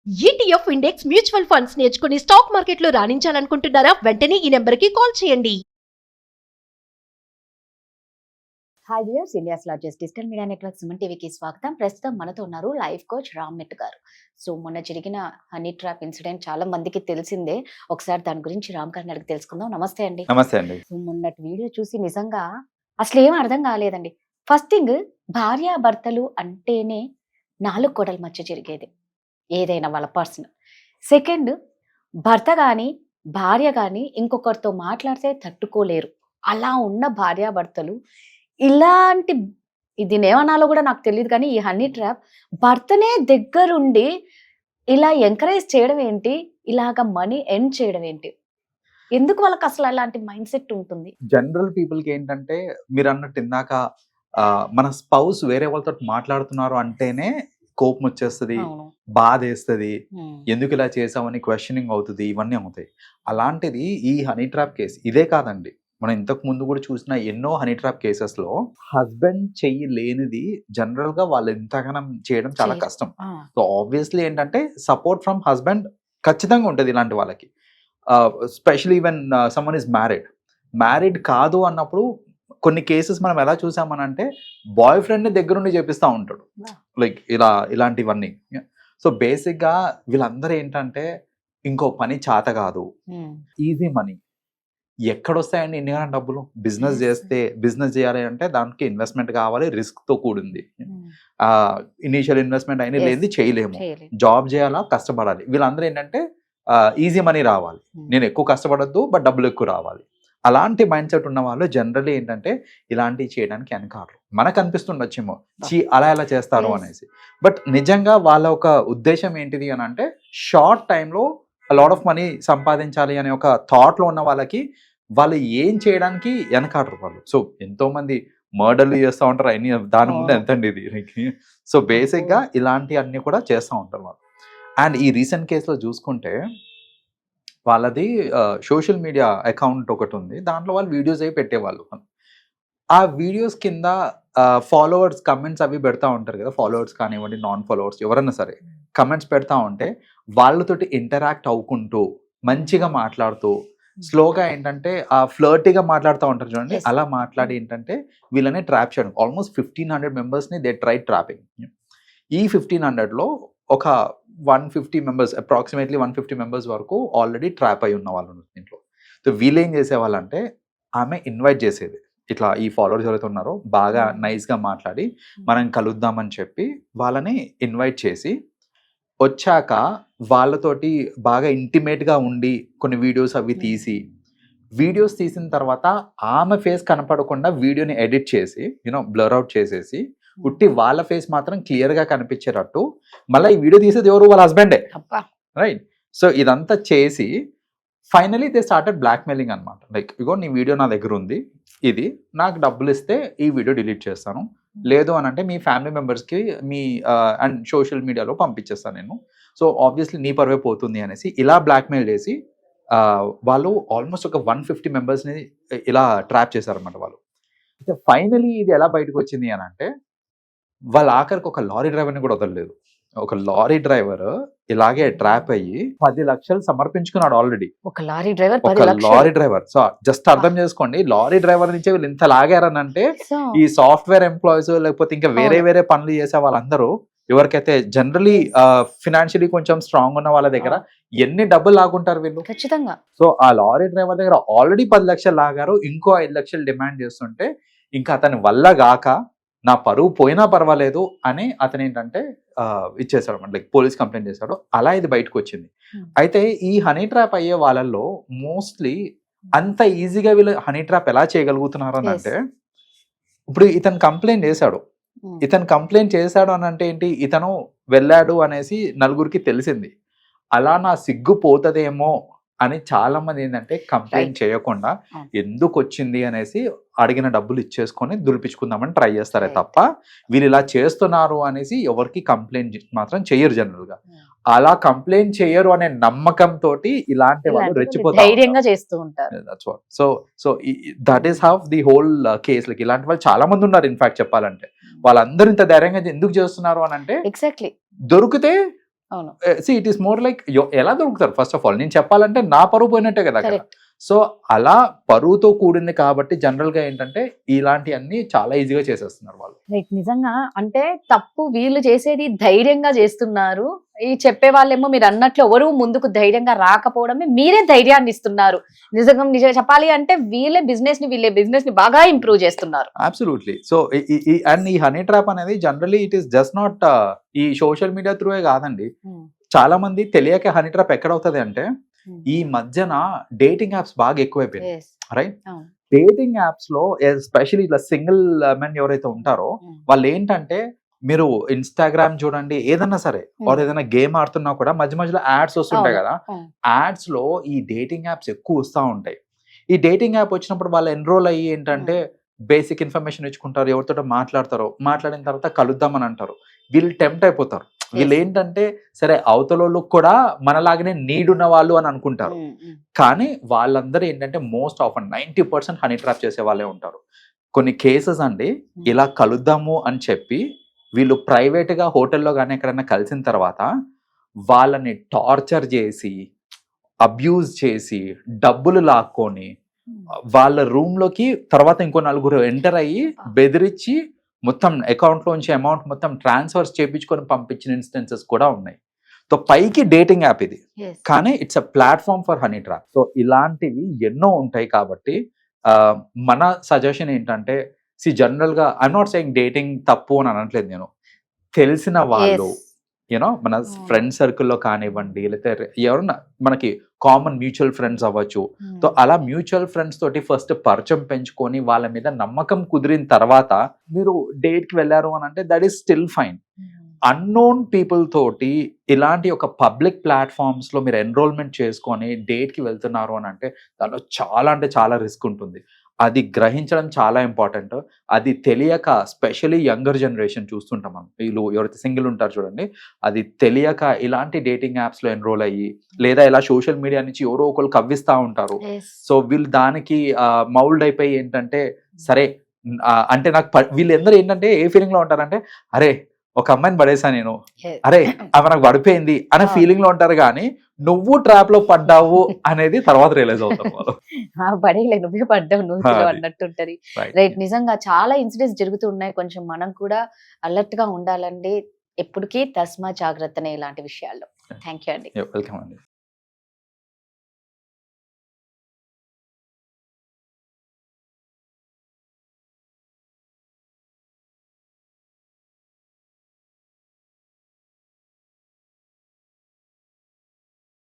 ETF index mutual funds నేర్చుకుని stock మార్కెట్లో రాణించాలనుకుంటున్నారా? వెంటనే ఈ నెంబర్కి కాల్ చేయండి. Hi viewers, India's largest digital media network Suman టీవీకి స్వాగతం. ప్రస్తుతం మనతో ఉన్నారు లైఫ్ కోచ్ రామ్ మెట్ గారు. సో మొన్న జరిగిన హనీ ట్రాప్ ఇన్సిడెంట్ చాలా మందికి తెలిసిందే. ఒకసారి దాని గురించి రామ్ గారిని అడిగి తెలుసుకుందాం. నమస్తే అండి. నమస్తే అండి. సో మొన్నటి వీడియో చూసి నిజంగా అసలు ఏం అర్థం కాలేదండి. ఫస్ట్ థింగ్, భార్యాభర్తలు అంటేనే 4 గోడల మధ్య జరిగేది ఏదైనా వాళ్ళ పర్సనల్. సెకండ్, భర్త కానీ భార్య కానీ ఇంకొకరితో మాట్లాడితే తట్టుకోలేరు. అలా ఉన్న భార్యాభర్తలు ఇలాంటి, ఇది ఏమనాలో కూడా నాకు తెలియదు కానీ, ఈ హనీ ట్రాప్ భర్తనే దగ్గరుండి ఇలా ఎంకరేజ్ చేయడం ఏంటి, ఇలాగ మనీ ఎర్న్ చేయడం ఏంటి? ఎందుకు వాళ్ళకి అసలు అలాంటి మైండ్ సెట్ ఉంటుంది? జనరల్ పీపుల్ కి ఏంటంటే, మీరు అన్నట్టు ఇందాక మన స్పౌస్ వేరే వాళ్ళతో మాట్లాడుతున్నారు అంటేనే కోపం వచ్చేస్తుంది, అవును. బాధ వేస్తుంది, ఎందుకు ఇలా చేసామని క్వశ్చనింగ్ అవుతుంది, ఇవన్నీ అవుతాయి. అలాంటిది ఈ హనీ ట్రాప్ కేసు ఇదే కాదండి. మనం ఇంతకు ముందు కూడా చూసిన ఎన్నో హనీ ట్రాప్ కేసెస్ లో హస్బెండ్ చెయ్యి లేనిది జనరల్ గా వాళ్ళు ఎంతగానం చేయడం చాలా కష్టం. సో ఆబ్వియస్లీ ఏంటంటే సపోర్ట్ ఫ్రమ్ హస్బెండ్ ఖచ్చితంగా ఉంటుంది ఇలాంటి వాళ్ళకి. Especially even someone is married కాదు అన్నప్పుడు కొన్ని కేసెస్ మనం ఎలా చూసామనంటే బాయ్ ఫ్రెండ్ దగ్గరుండి చేపిస్తూ ఉంటాడు, లైక్ ఇలాంటివన్నీ. సో బేసిక్ గా వీళ్ళందరూ ఏంటంటే ఇంకో పని చేత కాదు, ఈజీ మనీ. ఎక్కడొస్తాయండి ఇన్నిగానే డబ్బులు? బిజినెస్ చేయాలి అంటే దానికి ఇన్వెస్ట్మెంట్ కావాలి, రిస్క్ తో కూడింది. ఇనీషియల్ ఇన్వెస్ట్మెంట్ అయినా లేనిది చేయలేము. జాబ్ చేయాలా, కష్టపడాలి. వీళ్ళందరూ ఏంటంటే ఈజీ మనీ రావాలి, నేను ఎక్కువ కష్టపడద్దు బట్ డబ్బులు ఎక్కువ రావాలి. అలాంటి మైండ్ సెట్ ఉన్న వాళ్ళు జనరల్లీ ఏంటంటే ఇలాంటివి చేయడానికి వెనకాడరు. మనకు అనిపిస్తుండొచ్చేమో అలా ఎలా చేస్తారు అనేసి. బట్ నిజంగా వాళ్ళ ఒక ఉద్దేశం ఏంటిది అని అంటే, షార్ట్ టైంలో లాట్ ఆఫ్ మనీ సంపాదించాలి అనే ఒక థాట్లో ఉన్న వాళ్ళకి వాళ్ళు ఏం చేయడానికి వెనకాడరు వాళ్ళు. సో ఎంతో మంది మర్డర్లు చేస్తూ ఉంటారు, అన్ని దాని ముందు ఎంతండి ఇది. సో బేసిక్ గా ఇలాంటి అన్ని కూడా చేస్తూ ఉంటారు వాళ్ళు. అండ్ ఈ రీసెంట్ కేసులో చూసుకుంటే వాళ్ళది సోషల్ మీడియా అకౌంట్ ఒకటి ఉంది, దాంట్లో వాళ్ళు వీడియోస్ అవి పెట్టేవాళ్ళు. ఆ వీడియోస్ కింద ఫాలోవర్స్ కమెంట్స్ అవి పెడతా ఉంటారు కదా, ఫాలోవర్స్ కానివ్వండి నాన్ ఫాలోవర్స్ ఎవరన్నా సరే కమెంట్స్ పెడతా ఉంటే వాళ్ళతోటి ఇంటరాక్ట్ అవ్వుకుంటూ మంచిగా మాట్లాడుతూ స్లోగా ఏంటంటే ఆ ఫ్లర్టీగా మాట్లాడుతూ ఉంటారు చూడండి. అలా మాట్లాడి ఏంటంటే వీళ్ళని ట్రాప్ చేయడం. ఆల్మోస్ట్ 1500 మెంబర్స్ని దే ట్రై ట్రాపింగ్. ఈ 1500లో ఒక 150 మెంబర్స్, అప్రాక్సిమేట్లీ 150 మెంబర్స్ వరకు ఆల్రెడీ ట్రాప్ అయి ఉన్న వాళ్ళు దీంట్లో. సో వీళ్ళు ఏం చేసేవాళ్ళంటే, ఆమె ఇన్వైట్ చేసేది, ఇట్లా ఈ ఫాలోవర్స్ ఎవరైతే ఉన్నారో బాగా నైస్గా మాట్లాడి మనం కలుద్దామని చెప్పి వాళ్ళని ఇన్వైట్ చేసి వచ్చాక వాళ్ళతోటి బాగా ఇంటిమేట్గా ఉండి కొన్ని వీడియోస్ అవి తీసిన తర్వాత ఆమె ఫేస్ కనపడకుండా వీడియోని ఎడిట్ చేసి బ్లర్ అవుట్ చేసేసి ఉట్టి వాళ్ళ ఫేస్ మాత్రం క్లియర్గా కనిపించేటట్టు మళ్ళీ ఈ వీడియో తీసేది ఎవరు? వాళ్ళ హస్బెండే, రైట్? సో ఇదంతా చేసి ఫైనలీ దే స్టార్టెడ్ బ్లాక్మెయిలింగ్ అనమాట. లైక్ ఇగో నీ వీడియో నా దగ్గర ఉంది, ఇది నాకు డబ్బులు ఇస్తే ఈ వీడియో డిలీట్ చేస్తాను, లేదు అని అంటే మీ ఫ్యామిలీ మెంబర్స్కి మీ అండ్ సోషల్ మీడియాలో పంపించేస్తాను నేను, సో ఆబ్వియస్లీ నీ పరువే పోతుంది అనేసి ఇలా బ్లాక్మెయిల్ చేసి వాళ్ళు ఆల్మోస్ట్ ఒక 150 మెంబర్స్ని ఇలా ట్రాప్ చేశారనమాట వాళ్ళు. అయితే ఫైనలీ ఇది ఎలా బయటకు వచ్చింది అని అంటే, వాళ్ళ ఆఖరికి ఒక లారీ డ్రైవర్ని కూడా వదలలేదు. ఒక లారీ డ్రైవర్ ఇలాగే ట్రాప్ అయ్యి 10 లక్షలు సమర్పించుకున్నాడు ఆల్రెడీ. ఒక లారీ డ్రైవర్ సో జస్ట్ అర్థం చేసుకోండి, లారీ డ్రైవర్ నుంచే వీళ్ళు ఇంత లాగారని అంటే ఈ సాఫ్ట్వేర్ ఎంప్లాయీస్ లేకపోతే ఇంకా వేరే పనులు చేసే వాళ్ళందరూ ఎవరికైతే జనరలీ ఫినాన్షియలీ కొంచెం స్ట్రాంగ్ ఉన్న వాళ్ళ దగ్గర ఎన్ని డబ్బులు లాగుంటారు వీళ్ళు ఖచ్చితంగా. సో ఆ లారీ డ్రైవర్ దగ్గర ఆల్రెడీ 10 లక్షలు లాగారు, ఇంకో 5 లక్షలు డిమాండ్ చేస్తుంటే ఇంకా అతని వల్ల గాక నా పరువు పోయినా పర్వాలేదు అని అతను ఏంటంటే ఇచ్చేసాడు అనమాట, లైక్ పోలీస్ కంప్లైంట్ చేశాడు. అలా ఇది బయటకు వచ్చింది. అయితే ఈ హనీ ట్రాప్ అయ్యే వాళ్ళల్లో మోస్ట్లీ అంత ఈజీగా వీళ్ళు హనీ ట్రాప్ ఎలా చేయగలుగుతున్నారు అని అంటే, ఇప్పుడు ఇతను కంప్లైంట్ చేశాడు అని అంటే ఏంటి, ఇతను వెళ్ళాడు అనేసి నలుగురికి తెలిసింది. అలా నా సిగ్గు పోతదేమో అని చాలా మంది ఏంటంటే కంప్లైంట్ చేయకుండా ఎందుకు వచ్చింది అనేసి అడిగిన డబ్బులు ఇచ్చేసుకొని దులిపించుకుందామని ట్రై చేస్తారే తప్ప వీళ్ళు ఇలా చేస్తున్నారు అనేసి ఎవరికి కంప్లైంట్ మాత్రం చెయ్యరు జనరల్ గా. అలా కంప్లైంట్ చేయరు అనే నమ్మకంతో ఇలాంటి వాళ్ళు రెచ్చిపోతారు, చేస్తూ ఉంటారు. So that is how the whole case. Like ఇలాంటి వాళ్ళు చాలా మంది ఉన్నారు. ఇన్ఫాక్ట్ చెప్పాలంటే వాళ్ళందరూ ఇంత ధైర్యంగా ఎందుకు చేస్తున్నారు అని అంటే, ఎగ్జాక్ట్లీ దొరికితే అవును ఇట్ ఈస్ మోర్ లైక్ ఎలా దొరుకుతారు ఫస్ట్ ఆఫ్ ఆల్, నేను చెప్పాలంటే నా పరువు పోయినట్టే కదా అక్కడ. కరెక్ట్. సో అలా పరువుతో కూడింది కాబట్టి జనరల్ గా ఏంటంటే ఇలాంటివన్నీ చాలా ఈజీగా చేసేస్తున్నారు వాళ్ళు. రైట్. నిజంగా అంటే తప్పు వీళ్ళు చేసేది ధైర్యంగా చేస్తున్నారు. ఈ చెప్పే వాళ్ళేమో మీరు అన్నట్లు ఎవరు ముందుకు ధైర్యంగా రాకపోవడమే మీరే ధైర్యాన్ని ఇస్తున్నారు. నిజంగా చెప్పాలి అంటే వీళ్ళే బిజినెస్ ని బాగా ఇంప్రూవ్ చేస్తున్నారు. అబ్సల్యూట్లీ. సో అండ్ ఈ హనీ ట్రాప్ అనేది generally it is just not ఈ సోషల్ మీడియా త్రూయే కాదండి. చాలా మంది తెలియక హనీ ట్రాప్ ఎక్కడవుతుంది అంటే ఈ మధ్యన డేటింగ్ యాప్స్ బాగా ఎక్కువైపోయింది, Yes. రైట్? అవును. డేటింగ్ యాప్స్ లో ఎస్పెషల్లీ ఇలా సింగిల్ మెన్ ఎవరైతే ఉంటారో వాళ్ళు ఏంటంటే మీరు ఇన్స్టాగ్రామ్ చూడండి, ఏదన్నా సరే వారు ఏదైనా గేమ్ ఆడుతున్నా కూడా మధ్య మధ్యలో యాడ్స్ వస్తుంటాయి అవును, కదా, అవును. యాడ్స్ లో ఈ డేటింగ్ యాప్స్ ఎక్కువ వస్తూ ఉంటాయి. ఈ డేటింగ్ యాప్ వచ్చినప్పుడు వాళ్ళు ఎన్రోల్ అయ్యి ఏంటంటే బేసిక్ ఇన్ఫర్మేషన్ ఇచ్చుకుంటారు, ఎవరితో మాట్లాడతారో, మాట్లాడిన తర్వాత కలుద్దామని అంటారు. వీళ్ళు టెంప్ట్ అయిపోతారు. వీళ్ళు ఏంటంటే సరే అవతల కూడా మనలాగానే నీడ్ ఉన్న వాళ్ళు అని అనుకుంటారు, కానీ వాళ్ళందరూ ఏంటంటే మోస్ట్ ఆఫ్ 90% హనీ ట్రాప్ చేసే వాళ్ళే ఉంటారు. కొన్ని కేసెస్ అండి ఇలా కలుద్దాము అని చెప్పి వీళ్ళు ప్రైవేట్ గా హోటల్లో కానీ ఎక్కడైనా కలిసిన తర్వాత వాళ్ళని టార్చర్ చేసి అబ్యూజ్ చేసి డబ్బులు లాక్కొని వాళ్ళ రూమ్ లోకి తర్వాత ఇంకో నలుగురు ఎంటర్ అయ్యి బెదిరించి మొత్తం అకౌంట్ లోంచి అమౌంట్ మొత్తం ట్రాన్స్ఫర్స్ చేయించుకొని పంపించిన ఇన్స్టెన్సెస్ కూడా ఉన్నాయి. సో పైకి డేటింగ్ యాప్ ఇది, కానీ it's a platform for honey trap. So ఇలాంటివి ఎన్నో ఉంటాయి కాబట్టి మన సజెషన్ ఏంటంటే జనరల్ గా ఐఎమ్ నాట్ సెయింగ్ డేటింగ్ తప్పు అని అనట్లేదు నేను. తెలిసిన వాళ్ళు యూనో మన ఫ్రెండ్ సర్కిల్లో కానివ్వండి, లేకపోతే ఎవరన్నా మనకి కామన్ మ్యూచువల్ ఫ్రెండ్స్ అవ్వచ్చు. సో అలా మ్యూచువల్ ఫ్రెండ్స్ తోటి ఫస్ట్ పరిచయం పెంచుకొని వాళ్ళ మీద నమ్మకం కుదిరిన తర్వాత మీరు డేట్ కి వెళ్ళారు అని అంటే that is still fine. Unknown people తోటి ఇలాంటి ఒక పబ్లిక్ ప్లాట్ఫామ్స్ లో మీరు ఎన్రోల్మెంట్ చేసుకొని డేట్ కి వెళ్తున్నారు అని అంటే దానిలో చాలా అంటే చాలా రిస్క్ ఉంటుంది. అది గ్రహించడం చాలా ఇంపార్టెంట్. అది తెలియక స్పెషలీ యంగర్ జనరేషన్ చూస్తుంటాం మనం, వీళ్ళు ఎవరైతే సింగిల్ ఉంటారు చూడండి, అది తెలియక ఇలాంటి డేటింగ్ యాప్స్ లో ఎన్రోల్ అయ్యి లేదా ఇలా సోషల్ మీడియా నుంచి ఎవరో ఒకరు కవ్విస్తూ ఉంటారు. సో వీళ్ళు దానికి మౌల్డ్ అయిపోయి ఏంటంటే సరే అంటే నాకు వీళ్ళందరూ ఏంటంటే ఏ ఫీలింగ్ లో ఉంటారంటే అరే ఒక అమ్మాయిని పడేసా నేను, అరే ఆమె నాకు పడిపోయింది అనే ఫీలింగ్ లో ఉంటారు, కానీ నువ్వు ట్రాప్ లో పడ్డావు అనేది తర్వాత రియలైజ్ అవుతారు వాళ్ళు. పడేలే నువ్వే పడ్డావు నువ్వు అన్నట్టుంటది. రైట్. నిజంగా చాలా ఇన్సిడెంట్స్ జరుగుతూ ఉన్నాయి. కొంచెం మనం కూడా అలర్ట్ గా ఉండాలండి. ఎప్పటికీ తస్మా జాగ్రత్తనే ఇలాంటి విషయాల్లో. థ్యాంక్ యూ అండి. వెల్కమ్ అండి.